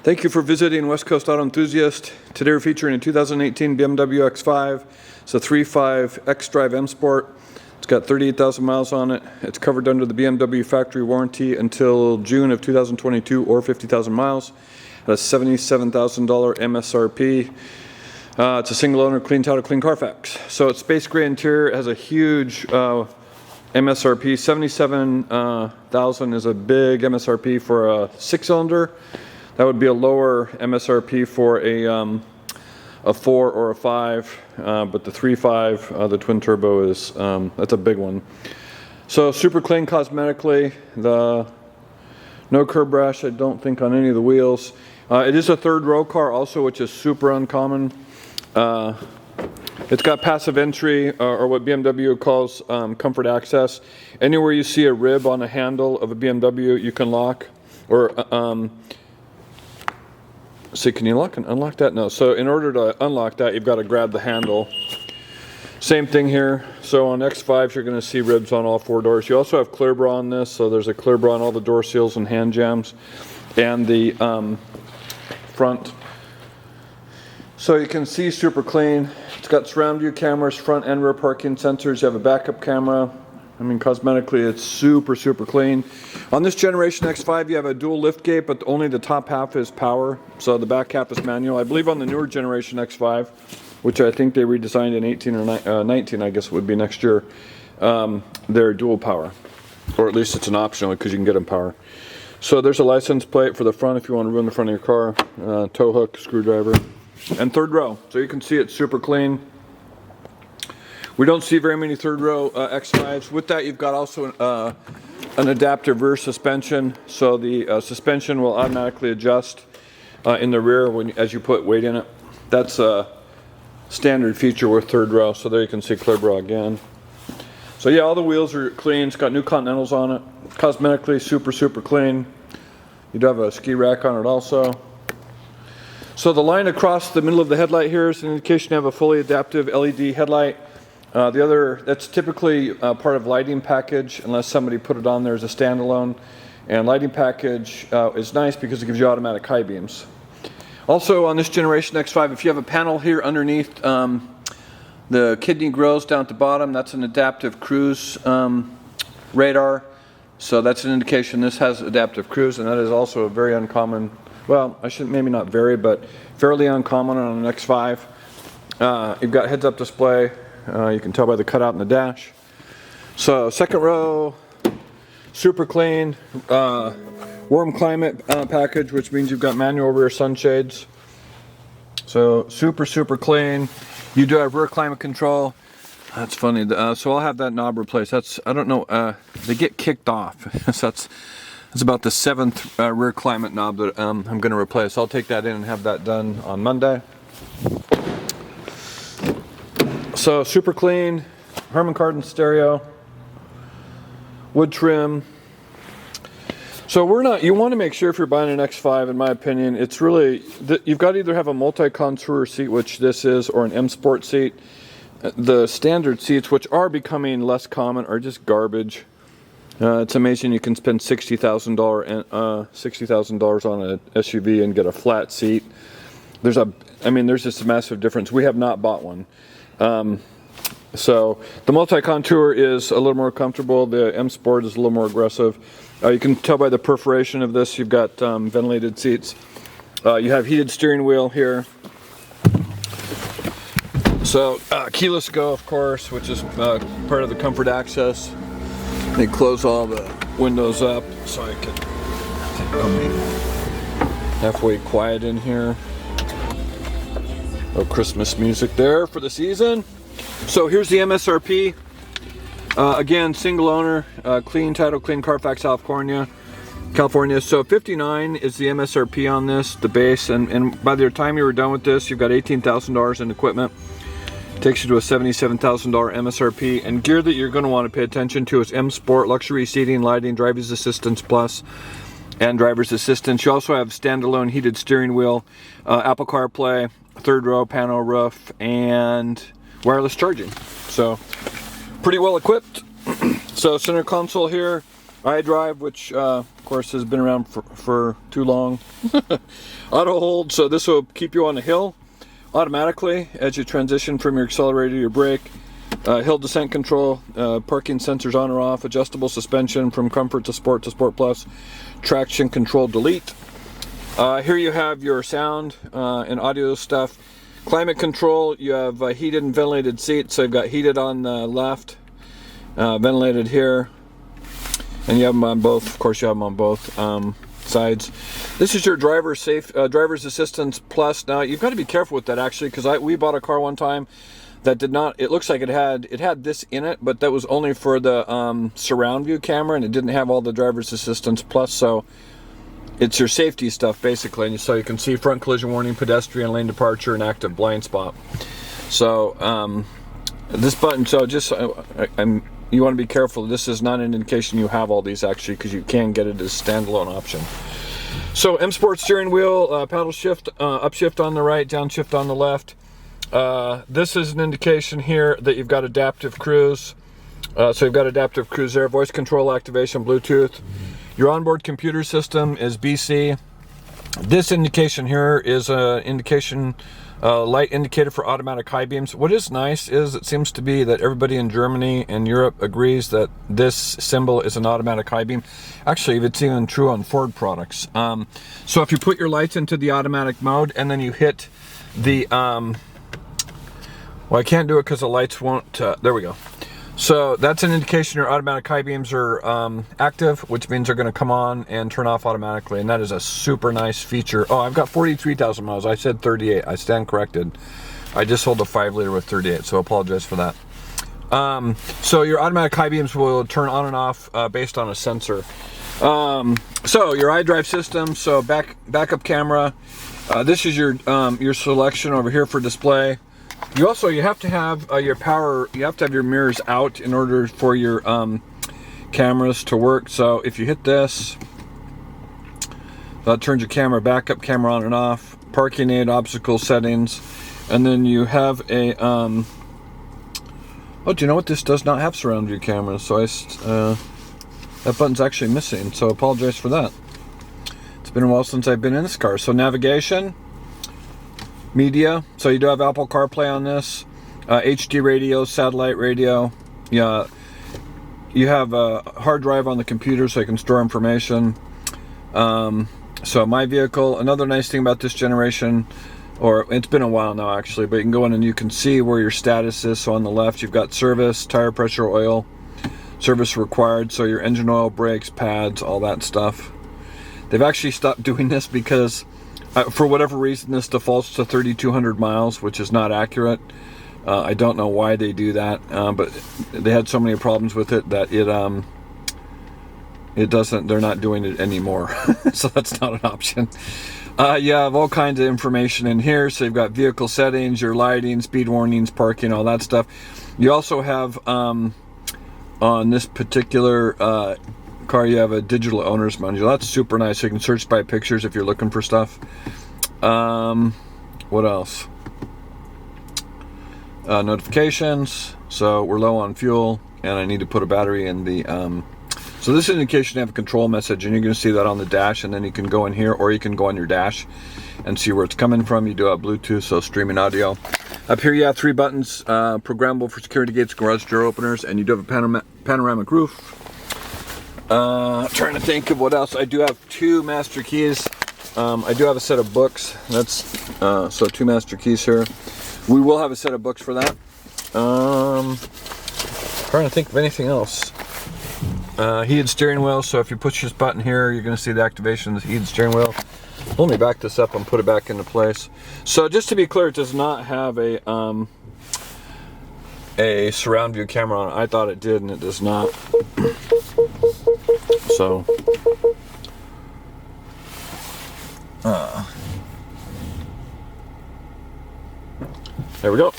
Thank you for visiting West Coast Auto Enthusiast. Today we're featuring a 2018 BMW X5. It's a 3.5 xDrive M Sport. It's got 38,000 miles on it. It's covered under the BMW factory warranty until June of 2022 or 50,000 miles. It has $77,000 MSRP. It's a single owner, clean title, clean Carfax. So it's space gray interior. It has a huge MSRP. 77,000 is a big MSRP for a 6-cylinder. That would be a lower MSRP for a 4 or a 5, but the 3.5, the twin turbo is that's a big one. So super clean cosmetically. The no curb rash, I don't think, on any of the wheels. It is a third row car also, which is super uncommon. It's got passive entry, or what BMW calls comfort access. Anywhere you see a rib on a handle of a BMW, you can lock, or see, can you lock and unlock that? No. So in order to unlock that, you've got to grab the handle. Same thing here. So on X5s, you're going to see ribs on all 4 doors. You also have clear bra on this, so there's a clear bra on all the door seals and hand jambs, and the front. So you can see super clean. It's got surround view cameras, front and rear parking sensors. You have a backup camera. I mean, cosmetically, it's super, super clean. On this generation X5, you have a dual lift gate, but only the top half is power. So the back half is manual. I believe on the newer generation X5, which I think they redesigned in 18 or 19, I guess it would be next year, they're dual power. Or at least it's an optional because you can get them power. So there's a license plate for the front if you want to ruin the front of your car. Tow hook, screwdriver, and third row. So you can see it's super clean. We don't see very many third row X5s. With that, you've got also an adaptive rear suspension. So the suspension will automatically adjust in the rear as you put weight in it. That's a standard feature with third row. So there you can see clear bra again. So yeah, all the wheels are clean. It's got new Continentals on it. Cosmetically, super, super clean. You do have a ski rack on it also. So the line across the middle of the headlight here is an indication you have a fully adaptive LED headlight. The other, that's typically part of lighting package, unless somebody put it on there as a standalone. And lighting package is nice because it gives you automatic high beams. Also on this generation X5, if you have a panel here underneath the kidney grills down at the bottom, that's an adaptive cruise radar. So that's an indication this has adaptive cruise, and that is also a very uncommon, well, I shouldn't, maybe not very, but fairly uncommon on an X5. You've got heads-up display. You can tell by the cutout in the dash. So second row, super clean, warm climate package, which means you've got manual rear sunshades. So super, super clean. You do have rear climate control. That's funny. So I'll have that knob replaced. That's, I don't know, they get kicked off. So that's about the 7th rear climate knob that I'm going to replace. I'll take that in and have that done on Monday. So super clean, Harman Kardon stereo, wood trim. So you want to make sure if you're buying an X5, in my opinion, it's really, you've got to either have a multi-contour seat, which this is, or an M Sport seat. The standard seats, which are becoming less common, are just garbage. It's amazing you can spend $60,000 on an SUV and get a flat seat. There's just a massive difference. We have not bought one. So the multi-contour is a little more comfortable. The M Sport is a little more aggressive. You can tell by the perforation of this, you've got ventilated seats. You have heated steering wheel here. So keyless go, of course, which is part of the comfort access. They close all the windows up so I can halfway quiet in here. Oh, Christmas music there for the season. So here's the MSRP. Again, single owner, clean title, clean Carfax, California. So 59 is the MSRP on this, the base, and by the time you were done with this, you've got $18,000 in equipment. Takes you to a $77,000 MSRP. And gear that you're going to want to pay attention to is M Sport, luxury seating, lighting, driver's assistance plus, and driver's assistance. You also have standalone heated steering wheel, Apple CarPlay, third row, panel roof, and wireless charging. So pretty well equipped. So center console here, iDrive, which of course has been around for too long. Auto hold, so this will keep you on the hill automatically as you transition from your accelerator to your brake. Hill descent control, parking sensors on or off, adjustable suspension from comfort to sport plus, traction control delete. Here you have your sound and audio stuff. Climate control, you have heated and ventilated seats, so you've got heated on the left, ventilated here, and you have them on both. Of course, you have them on both sides. This is your driver's assistance plus. Now you've got to be careful with that actually, because we bought a car one time that did not. It looks like it had this in it, but that was only for the surround view camera, and it didn't have all the driver's assistance plus. So it's your safety stuff basically, and so you can see front collision warning, pedestrian lane departure, and active blind spot. So this button, so just you want to be careful. This is not an indication you have all these actually, because you can get it as a standalone option. So M Sport steering wheel, paddle shift, upshift on the right, downshift on the left. This is an indication here that you've got adaptive cruise. So you've got adaptive cruise there, voice control activation, Bluetooth. Your onboard computer system is BC. This indication here is an indication, light indicator for automatic high beams. What is nice is it seems to be that everybody in Germany and Europe agrees that this symbol is an automatic high beam. Actually, it's even true on Ford products. So if you put your lights into the automatic mode and then you hit the, well, I can't do it because the lights won't, there we go. So that's an indication your automatic high beams are active, which means they're going to come on and turn off automatically, and that is a super nice feature. Oh, I've got 43,000 miles. I said 38. I stand corrected. I just sold a 5-liter with 38, so I apologize for that. So your automatic high beams will turn on and off based on a sensor. So your iDrive system, so backup camera. This is your selection over here for display. You have to have your power, you have to have your mirrors out in order for your cameras to work. So if you hit this, that turns your camera, backup camera on and off, parking aid, obstacle settings, and then you have a, oh, do you know what? This does not have surround view camera, so that button's actually missing, so I apologize for that. It's been a while since I've been in this car. So navigation, media, so you do have Apple CarPlay on this, HD radio, satellite radio. Yeah, you have a hard drive on the computer so you can store information. So my vehicle, another nice thing about this generation, or it's been a while now actually, but you can go in and you can see where your status is. So on the left you've got service, tire pressure, oil, service required, so your engine oil, brakes, pads, all that stuff. They've actually stopped doing this because for whatever reason, this defaults to 3,200 miles, which is not accurate. I don't know why they do that, but they had so many problems with it that it doesn't. They're not doing it anymore, so that's not an option. You have all kinds of information in here. So you've got vehicle settings, your lighting, speed warnings, parking, all that stuff. You also have on this particular car, you have a digital owner's manual. That's super nice. So you can search by pictures if you're looking for stuff. What else? Notifications. So we're low on fuel and I need to put a battery in the so this indication you have a control message, and you're going to see that on the dash, and then you can go in here or you can go on your dash and see where it's coming from. You do have Bluetooth, so streaming audio. Up here you have 3 buttons, programmable for security gates, garage door openers, and you do have a panoramic roof. Trying to think of what else. I do have 2 master keys. I do have a set of books. That's so 2 master keys here. We will have a set of books for that. Trying to think of anything else. Heated steering wheel. So if you push this button here, you're going to see the activation of the heated steering wheel. Let me back this up and put it back into place. So just to be clear, it does not have a surround view camera on it. I thought it did, and it does not. So there we go.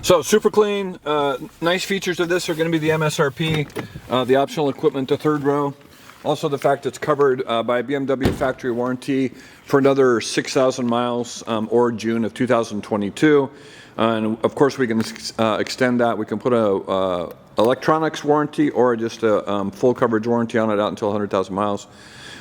So super clean. Nice features of this are going to be the MSRP, the optional equipment, the 3rd row. Also the fact it's covered by BMW factory warranty for another 6,000 miles or June of 2022. And of course, we can extend that. We can put a electronics warranty or just a full coverage warranty on it out until 100,000 miles.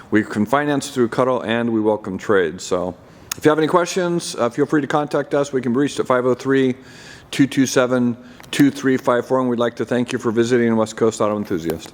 We can finance through Cuddle, and we welcome trades. So if you have any questions, feel free to contact us. We can be reached at 503-227-2354, and we'd like to thank you for visiting West Coast Auto Enthusiast.